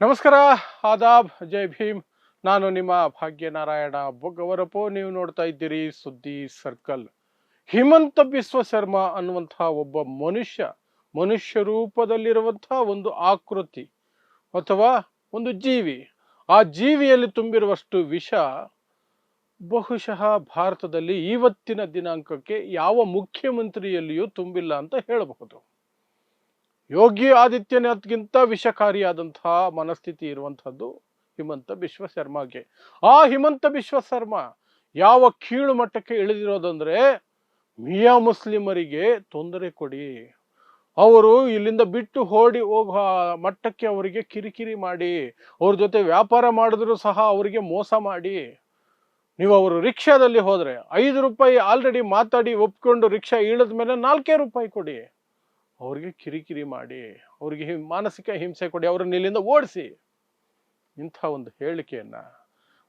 ನಮಸ್ಕಾರ, ಆದಾಬ್, ಜೈ ಭೀಮ್. ನಾನು ನಿಮ್ಮ ಭಾಗ್ಯನಾರಾಯಣ ಬೊಗ್ಗವರಪು. ನೀವು ನೋಡ್ತಾ ಇದ್ದೀರಿ ಸುದ್ದಿ ಸರ್ಕಲ್. ಹಿಮಂತ ಬಿಸ್ವ ಶರ್ಮಾ ಅನ್ನುವಂತಹ ಒಬ್ಬ ಮನುಷ್ಯ ರೂಪದಲ್ಲಿರುವಂತಹ ಒಂದು ಆಕೃತಿ ಅಥವಾ ಒಂದು ಜೀವಿ. ಆ ಜೀವಿಯಲ್ಲಿ ತುಂಬಿರುವಷ್ಟು ವಿಷ ಬಹುಶಃ ಭಾರತದಲ್ಲಿ ಇವತ್ತಿನ ದಿನಾಂಕಕ್ಕೆ ಯಾವ ಮುಖ್ಯಮಂತ್ರಿಯಲ್ಲಿಯೂ ತುಂಬಿಲ್ಲ ಅಂತ ಹೇಳಬಹುದು. ಯೋಗಿ ಆದಿತ್ಯನಾಥ್ಗಿಂತ ವಿಷಕಾರಿಯಾದಂತಹ ಮನಸ್ಥಿತಿ ಇರುವಂತಹದ್ದು ಹಿಮಂತ ಬಿಸ್ವ ಶರ್ಮಾಗೆ. ಆ ಹಿಮಂತ ಬಿಸ್ವ ಶರ್ಮಾ ಯಾವ ಕೀಳು ಮಟ್ಟಕ್ಕೆ ಇಳಿದಿರೋದಂದ್ರೆ, ಮಿಯಾ ಮುಸ್ಲಿಮರಿಗೆ ತೊಂದರೆ ಕೊಡಿ, ಅವರು ಇಲ್ಲಿಂದ ಬಿಟ್ಟು ಓಡಿ ಹೋಗುವ ಮಟ್ಟಕ್ಕೆ ಅವರಿಗೆ ಕಿರಿಕಿರಿ ಮಾಡಿ, ಅವ್ರ ಜೊತೆ ವ್ಯಾಪಾರ ಮಾಡಿದ್ರು ಸಹ ಅವರಿಗೆ ಮೋಸ ಮಾಡಿ. ನೀವು ಅವರು ರಿಕ್ಷಾದಲ್ಲಿ ಹೋದ್ರೆ 5 ರೂಪಾಯಿ ಆಲ್ರೆಡಿ ಮಾತಾಡಿ ಒಪ್ಕೊಂಡು ರಿಕ್ಷಾ ಇಳಿದ ಮೇಲೆ 4 ರೂಪಾಯಿ ಕೊಡಿ, ಅವ್ರಿಗೆ ಕಿರಿಕಿರಿ ಮಾಡಿ, ಅವ್ರಿಗೆ ಮಾನಸಿಕ ಹಿಂಸೆ ಕೊಡಿ, ಅವ್ರನ್ನ ಇಲ್ಲಿಂದ ಓಡಿಸಿ. ಇಂಥ ಒಂದು ಹೇಳಿಕೆಯನ್ನ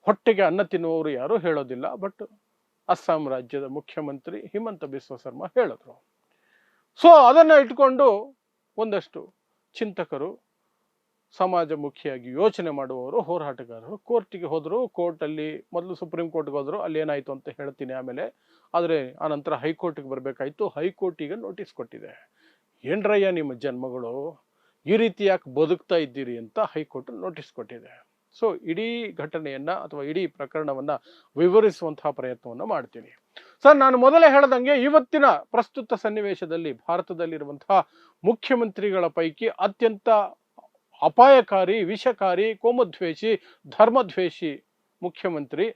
ಹೊಟ್ಟೆಗೆ ಅನ್ನ ತಿನ್ನುವವರು ಯಾರೂ ಹೇಳೋದಿಲ್ಲ. ಬಟ್ ಅಸ್ಸಾಂ ರಾಜ್ಯದ ಮುಖ್ಯಮಂತ್ರಿ ಹಿಮಂತ ಬಿಸ್ವ ಶರ್ಮಾ ಹೇಳಿದ್ರು. ಸೊ ಅದನ್ನ ಇಟ್ಕೊಂಡು ಒಂದಷ್ಟು ಚಿಂತಕರು, ಸಮಾಜಮುಖಿಯಾಗಿ ಯೋಚನೆ ಮಾಡುವವರು, ಹೋರಾಟಗಾರರು ಕೋರ್ಟಿಗೆ ಹೋದ್ರು. ಕೋರ್ಟಲ್ಲಿ ಮೊದಲು ಸುಪ್ರೀಂ ಕೋರ್ಟ್ಗೆ ಹೋದ್ರು, ಅಲ್ಲಿ ಏನಾಯ್ತು ಅಂತ ಹೇಳ್ತೀನಿ ಆಮೇಲೆ. ಆದರೆ ಆನಂತರ ಹೈಕೋರ್ಟ್ಗೆ ಬರಬೇಕಾಯ್ತು. ಹೈಕೋರ್ಟಿಗೆ ನೋಟಿಸ್ ಕೊಟ್ಟಿದೆ. ಏನ್ರಯ್ಯ ನಿಮ್ಮ ಜನ್ಮಗಳು, ಈ ರೀತಿ ಯಾಕೆ ಬದುಕ್ತಾ ಇದ್ದೀರಿ ಅಂತ ಹೈಕೋರ್ಟ್ ನೋಟಿಸ್ ಕೊಟ್ಟಿದೆ. ಸೊ ಇಡೀ ಘಟನೆಯನ್ನ ಅಥವಾ ಇಡೀ ಪ್ರಕರಣವನ್ನ ವಿವರಿಸುವಂತಹ ಪ್ರಯತ್ನವನ್ನ ಮಾಡ್ತೀನಿ. ಸರ್, ನಾನು ಮೊದಲೇ ಹೇಳದಂಗೆ ಇವತ್ತಿನ ಪ್ರಸ್ತುತ ಸನ್ನಿವೇಶದಲ್ಲಿ ಭಾರತದಲ್ಲಿರುವಂತಹ ಮುಖ್ಯಮಂತ್ರಿಗಳ ಪೈಕಿ ಅತ್ಯಂತ ಅಪಾಯಕಾರಿ, ವಿಷಕಾರಿ, ಕೋಮುದ್ವೇಷಿ, ಧರ್ಮದ್ವೇಷಿ ಮುಖ್ಯಮಂತ್ರಿ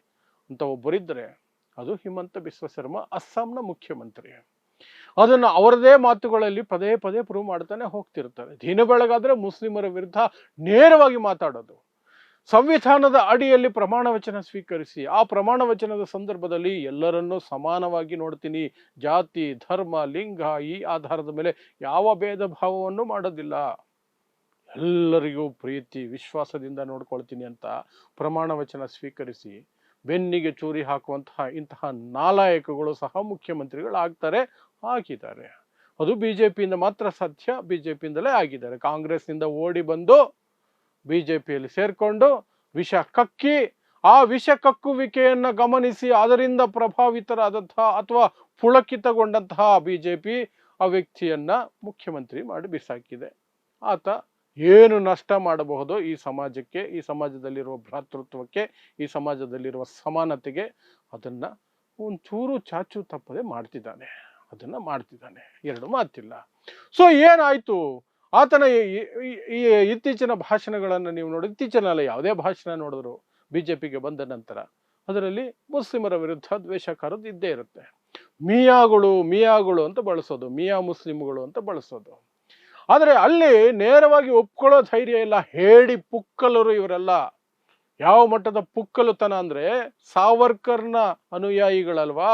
ಅಂತ ಒಬ್ಬರಿದ್ರೆ ಅದು ಹಿಮಂತ ಬಿಸ್ವ ಶರ್ಮಾ, ಅಸ್ಸಾಂನ ಮುಖ್ಯಮಂತ್ರಿ. ಅದನ್ನ ಅವರದೇ ಮಾತುಗಳಲ್ಲಿ ಪದೇ ಪದೇ ಪ್ರೂವ್ ಮಾಡ್ತಾನೆ ಹೋಗ್ತಿರ್ತಾರೆ. ದಿನ ಬೆಳಗಾದ್ರೆ ಮುಸ್ಲಿಮರ ವಿರುದ್ಧ ನೇರವಾಗಿ ಮಾತಾಡೋದು. ಸಂವಿಧಾನದ ಅಡಿಯಲ್ಲಿ ಪ್ರಮಾಣ ವಚನ ಸ್ವೀಕರಿಸಿ, ಆ ಪ್ರಮಾಣ ವಚನದ ಸಂದರ್ಭದಲ್ಲಿ ಎಲ್ಲರನ್ನೂ ಸಮಾನವಾಗಿ ನೋಡ್ತೀನಿ, ಜಾತಿ, ಧರ್ಮ, ಲಿಂಗ ಈ ಆಧಾರದ ಮೇಲೆ ಯಾವ ಭೇದ ಭಾವವನ್ನು ಮಾಡೋದಿಲ್ಲ, ಎಲ್ಲರಿಗೂ ಪ್ರೀತಿ ವಿಶ್ವಾಸದಿಂದ ನೋಡ್ಕೊಳ್ತೀನಿ ಅಂತ ಪ್ರಮಾಣ ವಚನ ಸ್ವೀಕರಿಸಿ ಬೆನ್ನಿಗೆ ಚೂರಿ ಹಾಕುವಂತಹ ಇಂತಹ ನಾಲಾಯಕಗಳು ಸಹ ಮುಖ್ಯಮಂತ್ರಿಗಳಾಗ್ತಾರೆ, ಆಗಿದ್ದಾರೆ. ಅದು ಬಿಜೆಪಿಯಿಂದ ಮಾತ್ರ ಸಾಧ್ಯ, ಬಿಜೆಪಿಯಿಂದಲೇ ಆಗಿದ್ದಾರೆ. ಕಾಂಗ್ರೆಸ್ನಿಂದ ಓಡಿ ಬಂದು ಬಿಜೆಪಿಯಲ್ಲಿ ಸೇರ್ಕೊಂಡು ವಿಷ ಕಕ್ಕಿ, ಆ ವಿಷ ಕಕ್ಕುವಿಕೆಯನ್ನ ಗಮನಿಸಿ ಅದರಿಂದ ಪ್ರಭಾವಿತರಾದಂತಹ ಅಥವಾ ಪುಳಕಿತಗೊಂಡಂತಹ ಬಿಜೆಪಿ ಆ ವ್ಯಕ್ತಿಯನ್ನ ಮುಖ್ಯಮಂತ್ರಿ ಮಾಡಿ ಬಿಸಾಕಿದೆ. ಆತ ಏನು ನಷ್ಟ ಮಾಡಬಹುದು ಈ ಸಮಾಜಕ್ಕೆ, ಈ ಸಮಾಜದಲ್ಲಿರುವ ಭ್ರಾತೃತ್ವಕ್ಕೆ, ಈ ಸಮಾಜದಲ್ಲಿರುವ ಸಮಾನತೆಗೆ, ಅದನ್ನ ಒಂಚೂರು ಚಾಚು ತಪ್ಪದೆ ಮಾಡ್ತಿದ್ದಾನೆ. ಎರಡು ಮಾತಿಲ್ಲ. ಸೊ ಏನಾಯ್ತು, ಆತನ ಈ ಇತ್ತೀಚಿನ ಭಾಷಣಗಳನ್ನು ನೀವು ನೋಡಿ, ಇತ್ತೀಚಿನಲ್ಲ ಯಾವುದೇ ಭಾಷಣ ನೋಡಿದ್ರು ಬಿಜೆಪಿಗೆ ಬಂದ ನಂತರ ಅದರಲ್ಲಿ ಮುಸ್ಲಿಮರ ವಿರುದ್ಧ ದ್ವೇಷಕಾರದ್ದು ಇದ್ದೇ ಇರುತ್ತೆ. ಮಿಯಾಗಳು ಅಂತ ಬಳಸೋದು, ಮಿಯಾ ಮುಸ್ಲಿಮ್ಗಳು ಅಂತ ಬಳಸೋದು. ಆದರೆ ಅಲ್ಲಿ ನೇರವಾಗಿ ಒಪ್ಕೊಳ್ಳೋ ಧೈರ್ಯ ಇಲ್ಲ. ಹೇಡಿ ಪುಕ್ಕಲರು ಇವರೆಲ್ಲ. ಯಾವ ಮಟ್ಟದ ಪುಕ್ಕಲುತನ ಅಂದ್ರೆ, ಸಾವರ್ಕರ್ನ ಅನುಯಾಯಿಗಳಲ್ವಾ,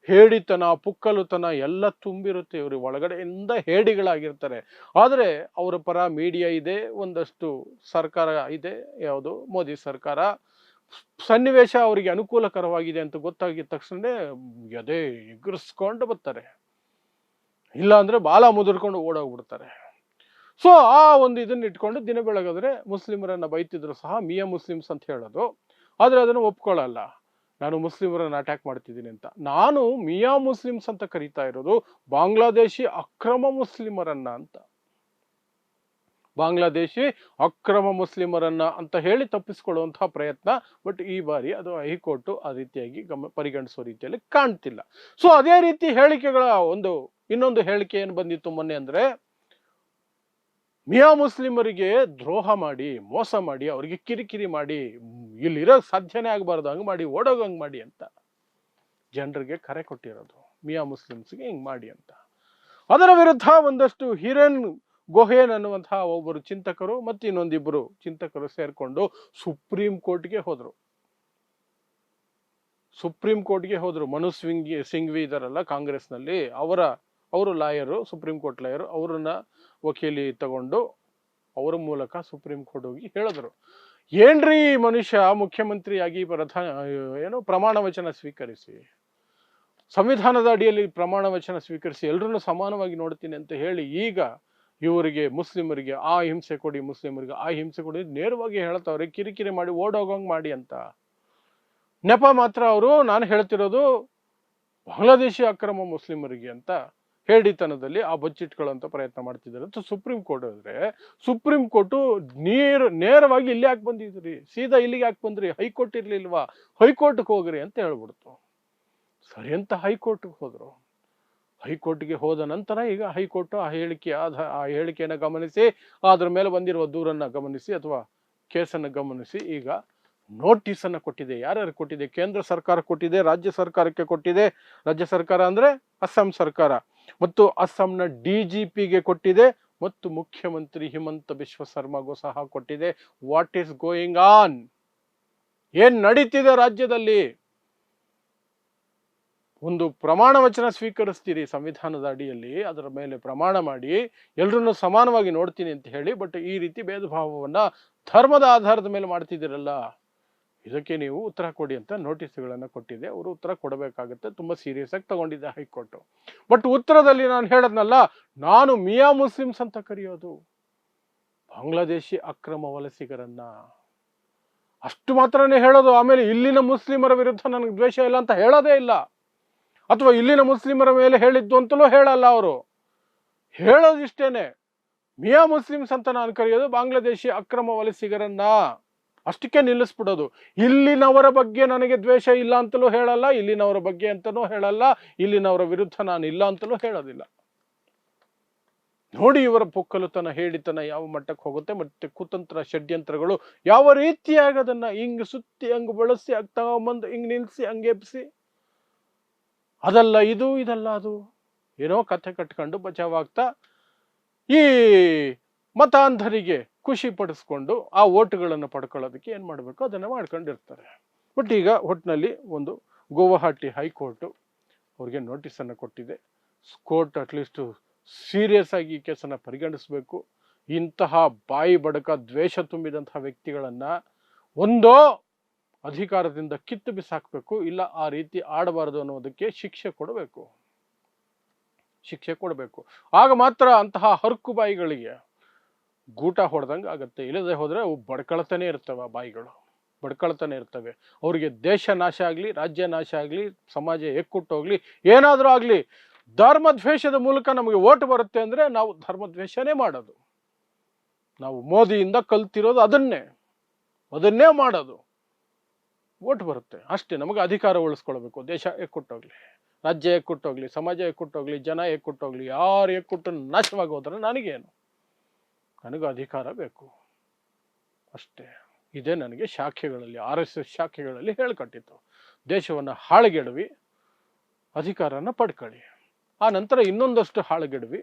ಹೇಡಿತನ, ಪುಕ್ಕಲುತನ ಎಲ್ಲ ತುಂಬಿರುತ್ತೆ ಇವರು ಒಳಗಡೆಯಿಂದ. ಹೇಡಿಗಳಾಗಿರ್ತಾರೆ. ಆದರೆ ಅವರ ಪರ ಮೀಡಿಯಾ ಇದೆ, ಒಂದಷ್ಟು ಸರ್ಕಾರ ಇದೆ, ಯಾವುದು ಮೋದಿ ಸರ್ಕಾರ. ಸನ್ನಿವೇಶ ಅವರಿಗೆ ಅನುಕೂಲಕರವಾಗಿದೆ ಅಂತ ಗೊತ್ತಾಗಿದ ತಕ್ಷಣ ಎದೆ ಎಗರಿಸ್ಕೊಂಡು ಬರ್ತಾರೆ, ಇಲ್ಲ ಅಂದ್ರೆ ಬಾಲ ಮುದುರ್ಕೊಂಡು ಓಡೋಗ್ಬಿಡ್ತಾರೆ. ಸೊ ಆ ಒಂದು ಇದನ್ನ ಇಟ್ಕೊಂಡು ದಿನ ಬೆಳಗಾದ್ರೆ ಮುಸ್ಲಿಮರನ್ನ ಬೈತಿದ್ರು ಸಹ ಮಿಯಾ ಮುಸ್ಲಿಮ್ಸ್ ಅಂತ ಹೇಳೋದು. ಆದ್ರೆ ಅದನ್ನು ಒಪ್ಕೊಳ್ಳಲ್ಲ, ನಾನು ಮುಸ್ಲಿಮರನ್ನ ಅಟ್ಯಾಕ್ ಮಾಡ್ತಿದ್ದೀನಿ ಅಂತ. ನಾನು ಮಿಯಾ ಮುಸ್ಲಿಮ್ಸ್ ಅಂತ ಕರೀತಾ ಇರೋದು ಬಾಂಗ್ಲಾದೇಶಿ ಅಕ್ರಮ ಮುಸ್ಲಿಮರನ್ನ ಅಂತ. ಬಾಂಗ್ಲಾದೇಶಿ ಅಕ್ರಮ ಮುಸ್ಲಿಮರನ್ನ ಅಂತ ಹೇಳಿ ತಪ್ಪಿಸ್ಕೊಳ್ಳುವಂತಹ ಪ್ರಯತ್ನ. ಬಟ್ ಈ ಬಾರಿ ಅದು ಹೈಕೋರ್ಟ್ ಆ ರೀತಿಯಾಗಿ ಪರಿಗಣಿಸುವ ರೀತಿಯಲ್ಲಿ ಕಾಣ್ತಿಲ್ಲ. ಸೊ ಅದೇ ರೀತಿ ಹೇಳಿಕೆಗಳ ಇನ್ನೊಂದು ಹೇಳಿಕೆ ಏನು ಬಂದಿತ್ತು ಮೊನ್ನೆ ಅಂದ್ರೆ, ಮಿಯಾ ಮುಸ್ಲಿಮರಿಗೆ ದ್ರೋಹ ಮಾಡಿ, ಮೋಸ ಮಾಡಿ, ಅವರಿಗೆ ಕಿರಿಕಿರಿ ಮಾಡಿ, ಇಲ್ಲಿರೋ ಸಾಧ್ಯನೇ ಆಗಬಾರ್ದು, ಹಂಗ್ ಮಾಡಿ, ಓಡೋಗಂಗ್ ಮಾಡಿ ಅಂತ ಜನರಿಗೆ ಕರೆ ಕೊಟ್ಟಿರೋದು. ಮಿಯಾ ಮುಸ್ಲಿಮ್ಸ್ಗೆ ಹಿಂಗ್ ಮಾಡಿ ಅಂತ. ಅದರ ವಿರುದ್ಧ ಒಂದಷ್ಟು ಹಿರೇನ್ ಗೋಹೇನ್ ಅನ್ನುವಂತಹ ಒಬ್ಬರು ಚಿಂತಕರು ಮತ್ತು ಇನ್ನೊಂದಿಬ್ಬರು ಚಿಂತಕರು ಸೇರ್ಕೊಂಡು ಸುಪ್ರೀಂ ಕೋರ್ಟ್ಗೆ ಹೋದ್ರು. ಮನು ಸಿಂಘ್ವಿ ಇದಾರಲ್ಲ ಕಾಂಗ್ರೆಸ್ನಲ್ಲಿ, ಅವರು ಲಾಯರು, ಸುಪ್ರೀಂ ಕೋರ್ಟ್ ಲಾಯರು, ಅವರನ್ನ ವಕೀಲಿ ತಗೊಂಡು ಅವರ ಮೂಲಕ ಸುಪ್ರೀಂ ಕೋರ್ಟ್ ಹೋಗಿ ಹೇಳಿದ್ರು, ಏನ್ರಿ ಮನುಷ್ಯ ಮುಖ್ಯಮಂತ್ರಿಯಾಗಿ ಪ್ರಮಾಣ ವಚನ ಸ್ವೀಕರಿಸಿ, ಸಂವಿಧಾನದ ಅಡಿಯಲ್ಲಿ ಪ್ರಮಾಣ ವಚನ ಸ್ವೀಕರಿಸಿ, ಎಲ್ಲರನ್ನು ಸಮಾನವಾಗಿ ನೋಡ್ತೀನಿ ಅಂತ ಹೇಳಿ ಈಗ ಇವರಿಗೆ ಮುಸ್ಲಿಮರಿಗೆ ಆ ಹಿಂಸೆ ಕೊಡಿ, ಮುಸ್ಲಿಮರಿಗೆ ಆ ಹಿಂಸೆ ಕೊಡಿ ನೇರವಾಗಿ ಹೇಳ್ತಾವ್ರೆ, ಕಿರಿಕಿರಿ ಮಾಡಿ ಓಡೋಗಂಗ್ ಮಾಡಿ ಅಂತ. ನೆಪ ಮಾತ್ರ ಅವರು ನಾನು ಹೇಳ್ತಿರೋದು ಬಾಂಗ್ಲಾದೇಶಿ ಅಕ್ರಮ ಮುಸ್ಲಿಮರಿಗೆ ಅಂತ ಹೇಳಿತನದಲ್ಲಿ ಆ ಬಚ್ಚಿಟ್ಕೊಳ್ಳುವಂತ ಪ್ರಯತ್ನ ಮಾಡ್ತಿದ್ದಾರೆ ಅಂತ ಸುಪ್ರೀಂ ಕೋರ್ಟ್ ಹೇಳಿದ್ರೆ, ಸುಪ್ರೀಂ ಕೋರ್ಟು ನೇರವಾಗಿ ಇಲ್ಲಿ ಯಾಕೆ ಬಂದಿದ್ರಿ, ಸೀದಾ ಇಲ್ಲಿಗೆ ಯಾಕೆ ಬಂದ್ರಿ, ಹೈಕೋರ್ಟ್ ಇರ್ಲಿಲ್ವಾ, ಹೈಕೋರ್ಟ್ಗೆ ಹೋಗ್ರಿ ಅಂತ ಹೇಳ್ಬಿಡ್ತು. ಸರಿ ಅಂತ ಹೈಕೋರ್ಟ್ಗೆ ಹೋದ್ರು. ಹೈಕೋರ್ಟ್ಗೆ ಹೋದ ನಂತರ ಈಗ ಹೈಕೋರ್ಟ್ ಆ ಹೇಳಿಕೆಯನ್ನು ಗಮನಿಸಿ, ಅದ್ರ ಮೇಲೆ ಬಂದಿರುವ ದೂರನ್ನ ಗಮನಿಸಿ ಅಥವಾ ಕೇಸನ್ನು ಗಮನಿಸಿ ಈಗ ನೋಟಿಸ್ ಅನ್ನು ಕೊಟ್ಟಿದೆ. ಯಾರ್ಯಾರು ಕೊಟ್ಟಿದೆ? ಕೇಂದ್ರ ಸರ್ಕಾರ ಕೊಟ್ಟಿದೆ, ರಾಜ್ಯ ಸರ್ಕಾರಕ್ಕೆ ಕೊಟ್ಟಿದೆ. ರಾಜ್ಯ ಸರ್ಕಾರ ಅಂದ್ರೆ ಅಸ್ಸಾಂ ಸರ್ಕಾರ, ಮತ್ತು ಅಸ್ಸಾಂನ DGPಗೆ ಕೊಟ್ಟಿದೆ, ಮತ್ತು ಮುಖ್ಯಮಂತ್ರಿ ಹಿಮಂತ ಬಿಶ್ವ ಶರ್ಮಾಗೂ ಸಹ ಕೊಟ್ಟಿದೆ. What is going on? ಏನ್ ನಡೀತಿದೆ ರಾಜ್ಯದಲ್ಲಿ? ಒಂದು ಪ್ರಮಾಣ ವಚನ ಸ್ವೀಕರಿಸ್ತೀರಿ ಸಂವಿಧಾನದ ಅಡಿಯಲ್ಲಿ, ಅದರ ಮೇಲೆ ಪ್ರಮಾಣ ಮಾಡಿ ಎಲ್ರನ್ನೂ ಸಮಾನವಾಗಿ ನೋಡ್ತೀನಿ ಅಂತ ಹೇಳಿ, ಬಟ್ ಈ ರೀತಿ ಭೇದ ಭಾವವನ್ನ ಧರ್ಮದ ಆಧಾರದ ಮೇಲೆ ಮಾಡ್ತಿದ್ದೀರಲ್ಲ, ಇದಕ್ಕೆ ನೀವು ಉತ್ತರ ಕೊಡಿ ಅಂತ ನೋಟಿಸ್ಗಳನ್ನು ಕೊಟ್ಟಿದೆ. ಅವರು ಉತ್ತರ ಕೊಡಬೇಕಾಗುತ್ತೆ, ತುಂಬಾ ಸೀರಿಯಸ್ ಆಗಿ ತಗೊಂಡಿದೆ ಹೈಕೋರ್ಟ್. ಬಟ್ ಉತ್ತರದಲ್ಲಿ ನಾನು ಹೇಳದ್ನಲ್ಲ, ನಾನು ಮಿಯಾ ಮುಸ್ಲಿಮ್ಸ್ ಅಂತ ಕರೆಯೋದು ಬಾಂಗ್ಲಾದೇಶಿ ಅಕ್ರಮ ವಲಸಿಗರನ್ನ, ಅಷ್ಟು ಮಾತ್ರನೇ ಹೇಳೋದು. ಆಮೇಲೆ ಇಲ್ಲಿನ ಮುಸ್ಲಿಮರ ವಿರುದ್ಧ ನನಗೆ ದ್ವೇಷ ಇಲ್ಲ ಅಂತ ಹೇಳೋದೇ ಇಲ್ಲ, ಅಥವಾ ಇಲ್ಲಿನ ಮುಸ್ಲಿಮರ ಮೇಲೆ ಹೇಳಿದ್ದು ಅಂತಲೂ ಹೇಳಲ್ಲ. ಅವರು ಹೇಳೋದಿಷ್ಟೇನೆ, ಮಿಯಾ ಮುಸ್ಲಿಮ್ಸ್ ಅಂತ ನಾನು ಕರೆಯೋದು ಬಾಂಗ್ಲಾದೇಶಿ ಅಕ್ರಮ ವಲಸಿಗರನ್ನ, ಅಷ್ಟಕ್ಕೆ ನಿಲ್ಲಿಸ್ಬಿಡೋದು. ಇಲ್ಲಿನವರ ಬಗ್ಗೆ ನನಗೆ ದ್ವೇಷ ಇಲ್ಲ ಅಂತಲೂ ಹೇಳಲ್ಲ, ಇಲ್ಲಿನವರ ಬಗ್ಗೆ ಅಂತಲೂ ಹೇಳಲ್ಲ, ಇಲ್ಲಿನವರ ವಿರುದ್ಧ ನಾನು ಇಲ್ಲ ಅಂತಲೂ ಹೇಳೋದಿಲ್ಲ. ನೋಡಿ ಇವರ ಪೊಕ್ಕಲುತನ, ಹೇಳಿತನ ಯಾವ ಮಟ್ಟಕ್ಕೆ ಹೋಗುತ್ತೆ, ಮತ್ತೆ ಕುತಂತ್ರ ಷಡ್ಯಂತ್ರಗಳು ಯಾವ ರೀತಿಯಾಗಿ ಅದನ್ನ ಹಿಂಗ್ ಸುತ್ತಿ ಹಂಗ್ ಬಳಸಿ ತಗೊಂಬಂದು ಹಿಂಗ್ ನಿಲ್ಸಿ ಹಂಗೆಪ್ಸಿ, ಅದಲ್ಲ ಇದು ಇದಲ್ಲ ಅದು, ಏನೋ ಕಥೆ ಕಟ್ಕೊಂಡು ಬಚಾವಾಗ್ತಾ ಈ ಮತಾಂಧರಿಗೆ ಖುಷಿ ಪಡಿಸ್ಕೊಂಡು ಆ ಓಟುಗಳನ್ನು ಪಡ್ಕೊಳ್ಳೋದಕ್ಕೆ ಏನ್ ಮಾಡ್ಬೇಕು ಅದನ್ನ ಮಾಡ್ಕೊಂಡಿರ್ತಾರೆ. ಬಟ್ ಈಗ ಒಟ್ಟಿನಲ್ಲಿ ಒಂದು ಗುವಾಹಟಿ ಹೈಕೋರ್ಟ್ ಅವ್ರಿಗೆ ನೋಟಿಸ್ ಅನ್ನು ಕೊಟ್ಟಿದೆ. ಕೋರ್ಟ್ ಅಟ್ಲೀಸ್ಟ್ ಸೀರಿಯಸ್ ಆಗಿ ಈ ಕೇಸನ್ನ ಪರಿಗಣಿಸಬೇಕು. ಇಂತಹ ಬಾಯಿ ಬಡಕ ದ್ವೇಷ ತುಂಬಿದಂತಹ ವ್ಯಕ್ತಿಗಳನ್ನ ಒಂದೋ ಅಧಿಕಾರದಿಂದ ಕಿತ್ತು ಬಿಸಾಕಬೇಕು, ಇಲ್ಲ ಆ ರೀತಿ ಆಡಬಾರದು ಅನ್ನೋದಕ್ಕೆ ಶಿಕ್ಷೆ ಕೊಡಬೇಕು. ಆಗ ಮಾತ್ರ ಅಂತಹ ಹರ್ಕು ಬಾಯಿಗಳಿಗೆ ಗೂಟ ಹೊಡೆದಂಗೆ ಆಗತ್ತೆ. ಇಲ್ಲದೆ ಹೋದ್ರೆ ಅವು ಬಡ್ಕೊಳ್ತಾನೆ ಇರ್ತವೆ, ಆ ಬಾಯಿಗಳು ಬಡ್ಕೊಳ್ತಾನೆ ಇರ್ತವೆ. ಅವ್ರಿಗೆ ದೇಶ ನಾಶ ಆಗ್ಲಿ, ರಾಜ್ಯ ನಾಶ ಆಗ್ಲಿ, ಸಮಾಜ ಎಕ್ಕುಟ್ಟೋಗ್ಲಿ, ಏನಾದ್ರೂ ಆಗ್ಲಿ, ಧರ್ಮದ್ವೇಷದ ಮೂಲಕ ನಮಗೆ ಓಟ್ ಬರುತ್ತೆ ಅಂದ್ರೆ ನಾವು ಧರ್ಮದ್ವೇಷನೇ ಮಾಡೋದು. ನಾವು ಮೋದಿಯಿಂದ ಕಲ್ತಿರೋದು ಅದನ್ನೇ ಮಾಡೋದು. ಓಟ್ ಬರುತ್ತೆ ಅಷ್ಟೇ. ನಮಗೆ ಅಧಿಕಾರ ಉಳಿಸ್ಕೊಳ್ಬೇಕು, ದೇಶ ಎಕ್ಕುಟ್ಟೋಗ್ಲಿ, ರಾಜ್ಯ ಎಕ್ಕುಟ್ಟೋಗ್ಲಿ, ಸಮಾಜ ಎಕ್ಕುಟ್ಟೋಗ್ಲಿ, ಜನ ಎಕ್ಕುಟ್ಟೋಗ್ಲಿ, ಯಾರು ಎಕ್ಕುಟ್ಟು ನಾಶವಾಗಿ ಹೋದ್ರೆ ನನಗೇನು, ನನಗೆ ಅಧಿಕಾರ ಬೇಕು ಅಷ್ಟೇ. ಇದೇ ನನಗೆ ಶಾಖೆಗಳಲ್ಲಿ RSS ಶಾಖೆಗಳಲ್ಲಿ ಹೇಳ್ಕೊಟ್ಟಿತ್ತು. ದೇಶವನ್ನು ಹಾಳುಗೆಡವಿ ಅಧಿಕಾರನ ಪಡ್ಕೊಳ್ಳಿ, ಆ ನಂತರ ಇನ್ನೊಂದಷ್ಟು ಹಾಳುಗೆಡವಿ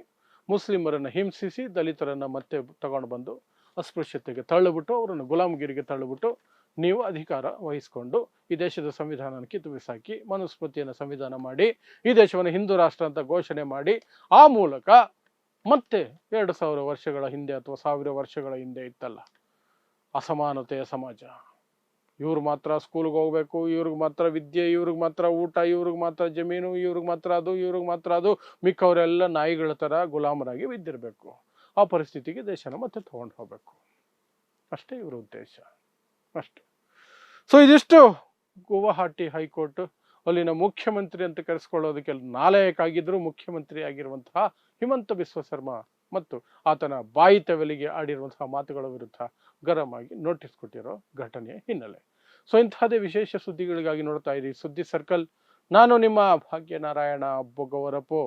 ಮುಸ್ಲಿಮರನ್ನು ಹಿಂಸಿಸಿ ದಲಿತರನ್ನ ಮತ್ತೆ ತಗೊಂಡು ಬಂದು ಅಸ್ಪೃಶ್ಯತೆಗೆ ತಳ್ಳಿಬಿಟ್ಟು, ಅವರನ್ನು ಗುಲಾಮಗಿರಿಗೆ ತಳ್ಳಿಬಿಟ್ಟು ನೀವು ಅಧಿಕಾರ ವಹಿಸ್ಕೊಂಡು ಈ ದೇಶದ ಸಂವಿಧಾನನ ಕಿತ್ತು ಬಿಸಾಕಿ ಮನುಸ್ಮೃತಿಯನ್ನು ಸಂವಿಧಾನ ಮಾಡಿ ಈ ದೇಶವನ್ನು ಹಿಂದೂ ರಾಷ್ಟ್ರ ಅಂತ ಘೋಷಣೆ ಮಾಡಿ, ಆ ಮೂಲಕ ಮತ್ತೆ 2000 ವರ್ಷಗಳ ಹಿಂದೆ ಅಥವಾ 1000 ವರ್ಷಗಳ ಹಿಂದೆ ಇತ್ತಲ್ಲ ಅಸಮಾನತೆಯ ಸಮಾಜ, ಇವ್ರು ಮಾತ್ರ ಸ್ಕೂಲ್ಗೆ ಹೋಗ್ಬೇಕು, ಇವ್ರಿಗೆ ಮಾತ್ರ ವಿದ್ಯೆ, ಇವ್ರಿಗೆ ಮಾತ್ರ ಊಟ, ಇವ್ರಿಗೆ ಮಾತ್ರ ಜಮೀನು, ಇವ್ರಿಗೆ ಮಾತ್ರ ಅದು, ಇವ್ರಿಗೆ ಮಾತ್ರ ಅದು, ಮಿಕ್ಕವರೆಲ್ಲ ನಾಯಿಗಳ ತರ ಗುಲಾಮರಾಗಿ ಬಿದ್ದಿರ್ಬೇಕು, ಆ ಪರಿಸ್ಥಿತಿಗೆ ದೇಶನ ಮತ್ತೆ ತಗೊಂಡು ಹೋಗ್ಬೇಕು, ಅಷ್ಟೇ ಇವರ ಉದ್ದೇಶ ಅಷ್ಟೇ. ಸೊ ಇದಿಷ್ಟು ಗುವಾಹಟಿ ಹೈಕೋರ್ಟ್ ಅಲ್ಲಿನ ಮುಖ್ಯಮಂತ್ರಿ ಅಂತ ಕರೆಸ್ಕೊಳ್ಳೋದಕ್ಕೆ ನಾಲಾಯಕ ಆಗಿದ್ರು ಮುಖ್ಯಮಂತ್ರಿ ಆಗಿರುವಂತಹ ಹಿಮಂತ ಬಿಸ್ವ ಶರ್ಮಾ ಮತ್ತು ಆತನ ಬಾಯಿ ತೆವಲಿಗೆ ಆಡಿರುವಂತಹ ಮಾತುಗಳ ವಿರುದ್ಧ ಗರಂ ಆಗಿ ನೋಟಿಸ್ ಕೊಟ್ಟಿರೋ ಘಟನೆಯ ಹಿನ್ನೆಲೆ. ಸೊ ಇಂತಹದೇ ವಿಶೇಷ ಸುದ್ದಿಗಳಿಗಾಗಿ ನೋಡ್ತಾ ಇರಿ ಸುದ್ದಿ ಸರ್ಕಲ್. ನಾನು ನಿಮ್ಮ ಭಾಗ್ಯನಾರಾಯಣ ಬೊಗವರಪು.